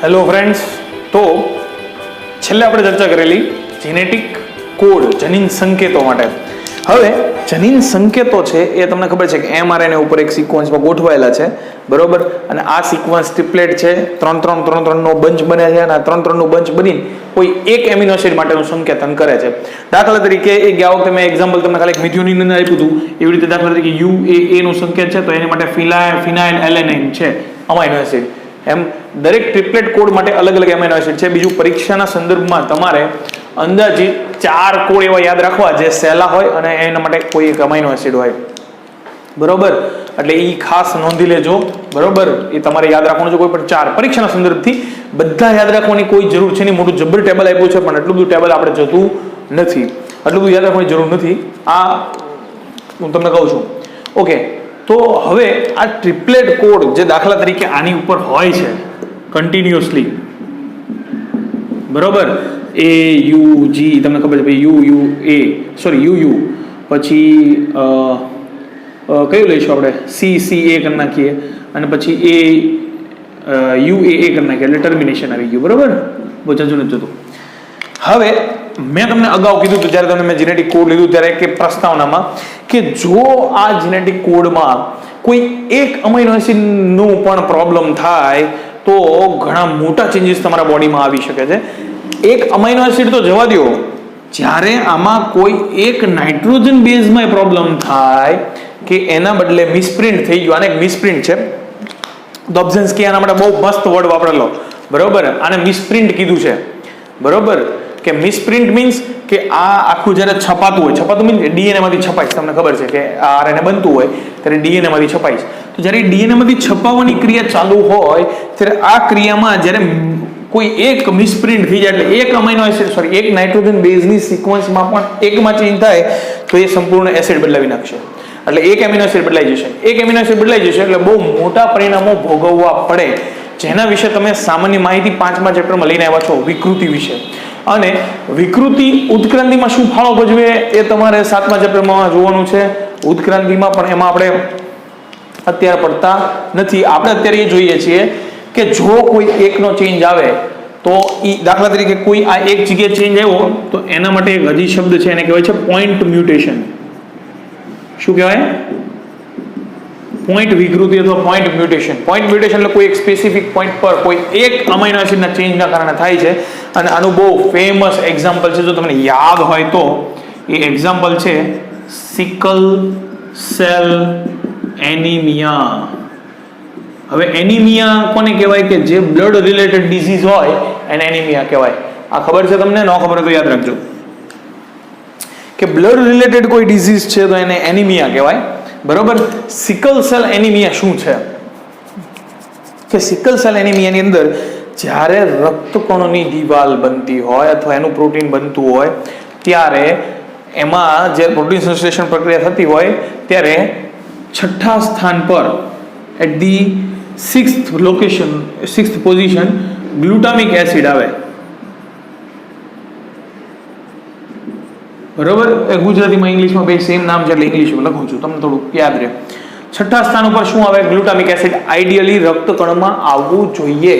Hello friends, તો છેલ્લે આપણે ચર્ચા કરેલી જેનેટિક કોડ, જનીન સંકેતો માટે. હવે જનીન સંકેતો છે એ તમને ખબર છે કે mRNA ઉપર એક સિક્વન્સમાં ગોઠવાયેલા છે, બરોબર? અને આ સિક્વન્સ ટ્રિપ્લેટ છે, 3-3 નો બંચ બને છે, અને આ 3-3 નું બંચ બનીને કોઈ એક એમિનો એસિડ માટેનું સંકેતન કરે છે. દાખલા તરીકે ગયા વખતે મેં એક્ઝામ્પલ તમને ખાલી મિથ્યોનિન આપ્યું હતું, એવી રીતે દાખલા તરીકે UAA નું સંકેત છે, તો એની માટે ફિનાઇલ એલેનાઇન છે, અમાઇનો એસિડ. એમ દરેક ટ્રિપ્લેટ કોડ માટે અલગ અલગ એમિનો એસિડ છે. બીજું, પરીક્ષાના સંદર્ભમાં તમારે અંદાજિત 4 કોડ એવા યાદ રાખવા જે સહેલા હોય અને એના માટે કોઈ એક અમાઇનો એસિડ હોય, બરોબર? એટલે એ ખાસ નોંધી લેજો, બરોબર? એ તમારે યાદ રાખવાનું છે. કોઈ પણ 4 પરીક્ષાના સંદર્ભથી બધા યાદ રાખવાની કોઈ જરૂર છે નહીં. મોટું જબર ટેબલ આપ્યું છે, પણ એટલું બધું ટેબલ આપણે જતું નથી, એટલું બધું યાદ રાખવાની જરૂર નથી. આ હું તમને કહું છું. ઓકે, તો હવે આ ટ્રિપ્લેટ કોડ જે દાખલા તરીકે આની ઉપર હોય છે કન્ટિન્યુઅસલી, બરોબર? AUG તમને ખબર છે ભાઈ, UUA સોરી UU, પછી કયું લઈશું આપણે, CCA કરી નાખીએ, અને પછી UAA કરી નાખીએ, એટલે ટર્મિનેશન આવી ગયું, બરોબર? બહુ જજુ નથી જતું. હવે મેં તમને અગાઉ કીધું હતું જ્યારે તમને મેં જેનેટિક કોડ લીધું ત્યારે કે પ્રસ્તાવનામાં, કે જો આ જેનેટિક કોડમાં કોઈ એક અમાઇનો એસિડનું પણ પ્રોબ્લેમ થાય તો ઘણા મોટા ચેન્જીસ તમારા બોડીમાં આવી શકે છે. એક અમાઇનો એસિડ તો જવા દો, જ્યારે આમાં કોઈ એક નાઇટ્રોજન બેઝમાં પ્રોબ્લેમ થાય કે એના બદલે મિસપ્રિન્ટ થઈ ગયું, આને એક મિસપ્રિન્ટ છે, ડોબ્ઝન્સ્કી આના માટે બહુ મસ્ત વર્ડ વાપરેલો, બરોબર? આને મિસપ્રિન્ટ કીધું છે, બરોબર? કે મિસપ્રિન્ટ મીન્સ કે આ આખું જ્યારે છપાતું હોય, છપાતું મીન્સ ડીએનએ માંથી છપાય, તમને ખબર છે કે આ આરએનએ બનતું હોય ત્યારે ડીએનએ માંથી છપાય. તો જ્યારે ડીએનએ માંથી છપાવવાની ક્રિયા ચાલુ હોય ત્યારે આ ક્રિયામાં જ્યારે કોઈ એક મિસપ્રિન્ટ થઈ જાય, એટલે એક અમાઇનો એસિડ સોરી એક નાઇટ્રોજન બેઝની સિક્વન્સમાં પણ એકમાં ચેન્જ થાય તો એ સંપૂર્ણ એસિડ બદલાવી નાખશે. એટલે એક એમિનો એસિડ બદલાઈ જશે, એક એમિનો એસિડ બદલાઈ જશે એટલે બહુ મોટા પરિણામો ભોગવવા પડે, જેના વિશે તમે સામાન્ય માહિતી 5મા ચેપ્ટરમાં લઈને આવ્યા છો, વિકૃતિ વિશે. અને વિકૃતિ ઉત્ક્રાંતિમાં શું ફાળો ભજવે એ તમારે 7મા ચેપ્ટરમાં જોવાનું છે. ઉત્ક્રાંતિમાં પણ એમાં આપણે અત્યારે પડતા નથી. આપણે અત્યારે એ જોઈએ છીએ કે જો કોઈ એકનો ચેન્જ આવે તો દાખલા તરીકે કોઈ આ એક જગ્યાએ ચેન્જ આવ્યો તો એના માટે એક હજી શબ્દ છે, એને કહેવાય છે પોઈન્ટ મ્યુટેશન. શું કહેવાય? પોઈન્ટ વિકૃતિ અથવા પોઈન્ટ મ્યુટેશન. પોઈન્ટ મ્યુટેશન એટલે કોઈ એક સ્પેસિફિક પોઈન્ટ પર કોઈ એક અમાઇનો એસિડના ચેન્જના કારણે થાય છે. અને આનું બહુ ફેમસ એક્ઝામ્પલ છે, જો તમને યાદ હોય તો એ એક્ઝામ્પલ છે સિકલ સેલ એનિમિયા. હવે એનિમિયા કોને કહેવાય? કે જે બ્લડ રિલેટેડ ડિઝીઝ હોય એને એનિમિયા કહેવાય. આ ખબર છે તમને? ન ખબર હોય તો યાદ રાખજો કે બ્લડ રિલેટેડ કોઈ ડિઝીઝ છે તો એને એનિમિયા કહેવાય, બરોબર? સિકલ સેલ એનિમિયા શું છે? કે સિકલ સેલ એનિમિયાની અંદર જ્યારે રક્તકણોની દિવાલ બનતી હોય અથવા એનું પ્રોટીન બનતું હોય ત્યારે એમાં જે પ્રોટીન સંશ્લેષણ પ્રક્રિયા થતી હોય ત્યારે 6થા સ્થાન પર at the 6th position glutamic acid આવે, બરોબર? એ ગુજરાતીમાં ઇંગ્લિશમાં બે સેમ નામ છે એટલે ઇંગ્લિશમાં લખું છું, તમને થોડું યાદ રહે. 6થા સ્થાન ઉપર શું આવે? Glutamic acid. આઈડિયલી રક્તકણમાં આવવું જોઈએ,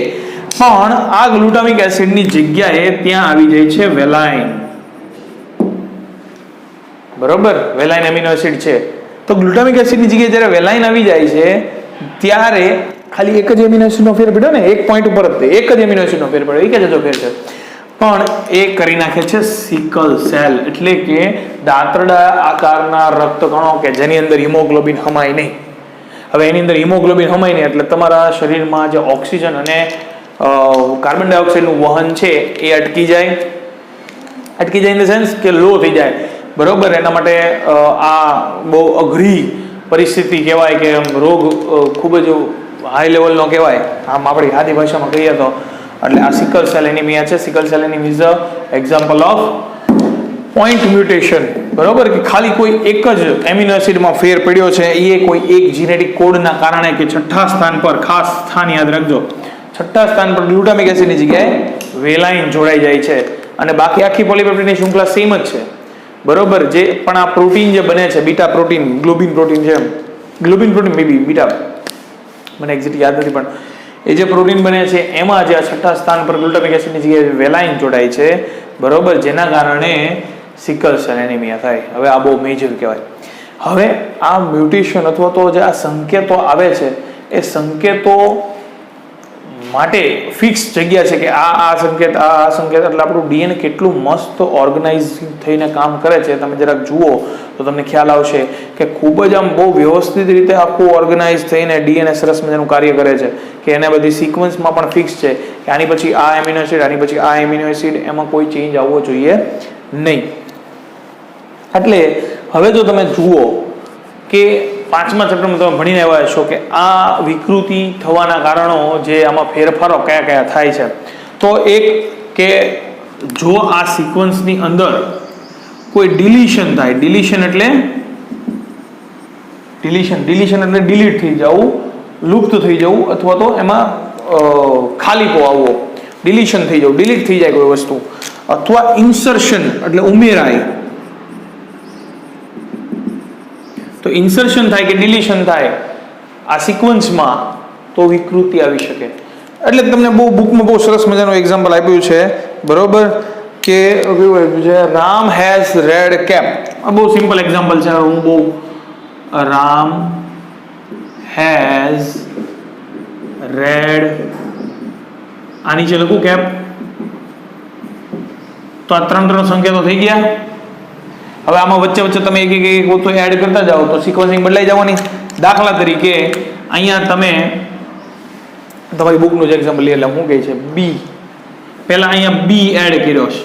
પણ આ ગ્લુટામિક એસિડની જગ્યાએ ત્યાં આવી જાય છે વેલાઇન, બરોબર? વેલાઇન એમિનો એસિડ છે. તો ગ્લુટામિક એસિડની જગ્યાએ જ્યારે વેલાઇન આવી જાય છે ત્યારે ખાલી એક જ એમિનો એસિડનો ફેર પડ્યો ને, એક પોઈન્ટ ઉપર જ એક જ એમિનો એસિડનો ફેર પડ્યો, એક જ ફેર છે, પણ એ કરી નાખે છે સિકલ સેલ, એટલે કે દાંતરડા આકારના રક્તકણો કે જેની અંદર હિમોગ્લોબિન હમાય નહીં. હવે એની અંદર હિમોગ્લોબિન હમાય નહીં એટલે તમારા શરીરમાં જે ઓક્સિજન અને કાર્બન ડાયોક્સાઇડનું વહન છે એ અટકી જાય ઇન ધ સેન્સ કે લો થઈ જાય, બરોબર? એના માટે આ બહુ અઘરી પરિસ્થિતિ કહેવાય કે રોગ ખૂબ જ હાઈ લેવલનો કહેવાય, આમ આપણી આદિ ભાષામાં કહીએ તો. એટલે આ સિકલ સેલ એનિમિયા છે. Sickle cell anaemia is a example of point mutation, બરોબર? કે ખાલી કોઈ એક જ એમિનો એસિડમાં ફેર પડ્યો છે, એ કોઈ એક જીનેટિક કોડના કારણે કે 6થા સ્થાન પર, ખાસ સ્થાન યાદ રાખજો, 6થા સ્થાન પર ગ્લુટામિક એસિડની જગ્યાએ વેલાઇન જોડાઈ જાય છે. અને બાકી આખી પોલીપેપ્ટાઇડની શૃંખલા સેમ જ છે, બરોબર? જે પણ આ પ્રોટીન જે બને છે, બીટા પ્રોટીન, ગ્લોબિન પ્રોટીન છે, ગ્લોબિન પ્રોટીન મેબી બીટા, મને એક્ઝેક્ટ યાદ નથી, પણ એ જે પ્રોટીન બને છે એમાં જે આ છઠ્ઠા સ્થાન પર ગ્લુટામિક એસિડની જગ્યાએ વેલાઇન જોડાય છે, બરોબર, જેના કારણે સિકલ સેલ એનિમિયા થાય. હવે આ બહુ મેજર કહેવાય. હવે આ મ્યુટેશન અથવા તો જે આ સંકેતો આવે છે એ સંકેતો માટે ફિક્સ જગ્યા છે કે આ સંકેત એટલે આપણું ડીએનએ કેટલું મસ્ત ઓર્ગેનાઇઝ થઈને કામ કરે છે. તમે જરાક જુઓ તો તમને ખ્યાલ આવશે કે ખૂબ જ આમ બહુ વ્યવસ્થિત રીતે આખું ઓર્ગેનાઇઝ થઈને ડીએનએ સરસ મજાનું કાર્ય કરે છે કે એને બધી સિક્વન્સમાં પણ ફિક્સ છે કે આની પછી આ એમિનો એસિડ, આની પછી આ એમિનો એસિડ, એમાં કોઈ ચેન્જ આવવો જોઈએ નહીં. એટલે હવે જો તમે જુઓ કે 5મા ચેપ્ટરમાં તમે ભણીને આવ્યા છો કે આ વિકૃતિ થવાના કારણો જે આમાં ફેરફારો કયા કયા થાય છે. તો એક કે જો આ સિક્વન્સની અંદર કોઈ ડિલીશન થાય, ડિલીશન એટલે ડિલીટ થઈ જવું, લુપ્ત થઈ જવું, અથવા તો એમાં ખાલીપો આવવો, ડિલીશન થઈ જવું, ડિલીટ થઈ જાય કોઈ વસ્તુ, અથવા ઇન્સર્શન એટલે ઉમેરાય. તો ઇન્સર્શન થાય કે ડિલીશન થાય આ સિક્વન્સમાં તો વિકૃતિ આવી શકે. એટલે તમને બહુ બુકમાં બહુ સરસ મજાનું એક્ઝામ્પલ આપ્યું છે, બરોબર, કે રામ હેઝ રેડ કેપ. આ બહુ સિમ્પલ એક્ઝામ્પલ છે. હું બહુ રામ હેઝ રેડ, આ નીચે લખું કેપ. તો આ ત્રણ સંકેતો થઈ ગયા. હવે આમાં વચ્ચે તમે એક વસ્તુ એડ કરતા જાઓ તો સિક્વન્સિંગ બદલાઈ જવાની. દાખલા તરીકે અહીંયા તમે તમારી બુકનું જ એક્ઝામ્પલ લઈએ, એટલે શું કહે છે બી, પહેલા અહીંયા બી એડ કર્યો છે.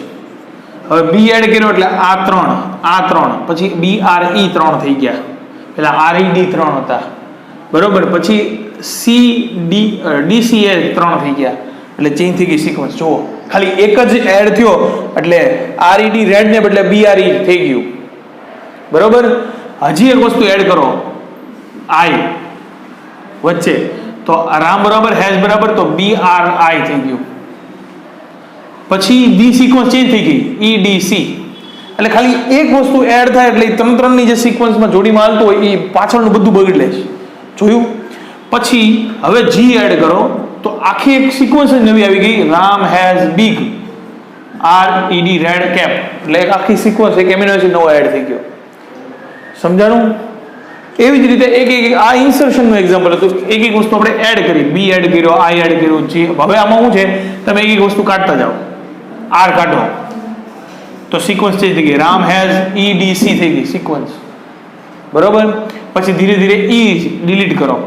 હવે બી એડ કર્યો એટલે આ ત્રણ પછી BRE 3 થઈ ગયા, પેલા RED 3 હતા, બરોબર, પછી DCA 3 થઈ ગયા, એટલે ચેન્જ થઈ ગઈ સિક્વન્સ. જુઓ ખાલી એક જ એડ થયો એટલે RED રેડ ને બદલે BRE થઈ ગયું, બરોબર. હજી એક વસ્તુ એડ કરો I વચ્ચે, તો રામ બરાબર હેઝ બરાબર તો BRI થઈ ગયું. પછી ડી સિક્વન્સ ચેન્જ થઈ ગઈ EDC. એટલે ખાલી એક વસ્તુ એડ થાય એટલે ત્રણની જે સિક્વન્સમાં જોડીમાં હાલતું હોય એ પાછળનું બધું બગડી લે છે. જોયું? પછી હવે G એડ કરો તો આખી એક સિક્વન્સ જ નવી આવી ગઈ, Ram has big RED red cap. એટલે એક આખી સિક્વન્સ, એક એમિનો એસિડ નવો એડ થઈ ગયો. સમજાણું? એવી જ રીતે એક આ ઇન્સર્શનનું એક્ઝામ્પલ હતું. એક વસ્તુ આપણે એડ કરી, બી એડ કર્યો, I એડ કર્યો, G. હવે આમાં શું છે, તમે એક વસ્તુ કાઢતા જાઓ, R કાઢો તો સિક્વન્સ ચેન્જ થઈ ગઈ, રામ હેઝ EDC થઈ ગઈ સિક્વન્સ, બરોબર. પછી ધીરે ધીરે E ડિલીટ કરો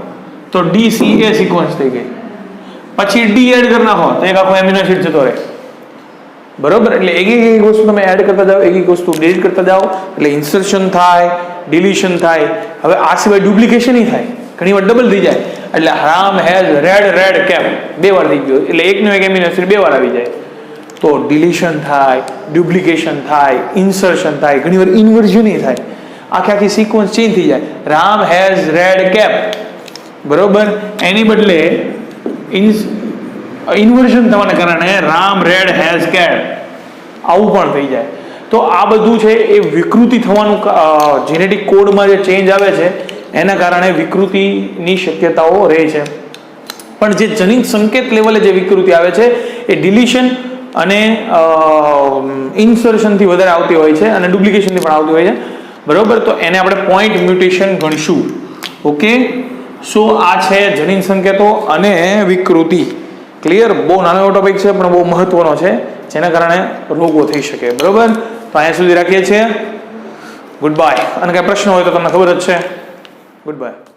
તો DCA સિક્વન્સ થઈ ગઈ. પછી D એડ કરી નાખો તો એક આખો એમિનો એસિડ જતો રહે, બરોબર. એટલે એક વસ્તુ તમે એડ કરતા જાઓ, એક વસ્તુ ડિલીટ કરતા જાઓ, એટલે ઇન્સર્શન થાય, ડિલીશન થાય. હવે આ સિવાય ડુપ્લિકેશન થાય, ઘણી વાર ડબલ થઈ જાય. એટલે રામ હેઝ રેડ કેપ 2 વાર થઈ ગયો, એટલે એકનો એક એમિનો એસિડ 2 વાર આવી જાય. તો ડિલીશન થાય, ડુપ્લિકેશન થાય, ઇન્સર્શન થાય, ઘણી વાર ઇન્વર્ઝન થાય, આખી સિક્વન્સ ચેન્જ થઈ જાય. રામ હેઝ રેડ કેપ, બરોબર, એની બદલે ઇન્વર્ઝન થવાના કારણે રામ રેડ હેઝ કેટ, આવું પણ થઈ જાય. તો આ બધું છે એ વિકૃતિ થવાનું, જેનેટિક કોડમાં જે ચેન્જ આવે છે એના કારણે વિકૃતિની શક્યતાઓ રહે છે. પણ જે જનીન સંકેત લેવલે જે વિકૃતિ આવે છે એ ડિલીશન અને ઇન્સર્શનથી વધારે આવતી હોય છે અને ડુપ્લિકેશનથી પણ આવતી હોય છે, બરોબર. તો એને આપણે પોઈન્ટ મ્યુટેશન ગણશું. ઓકે, સો આ છે જનીન સંકેતો અને વિકૃતિ. ક્લિયર? બહુ નાનો એવો ટોપિક છે પણ બહુ મહત્વનો છે, જેના કારણે રોગો થઈ શકે, બરોબર. તો અહીંયા સુધી રાખીએ છીએ. Good bye. અને કઈ પ્રશ્ન હોય તો તમને ખબર જ છે. Good bye.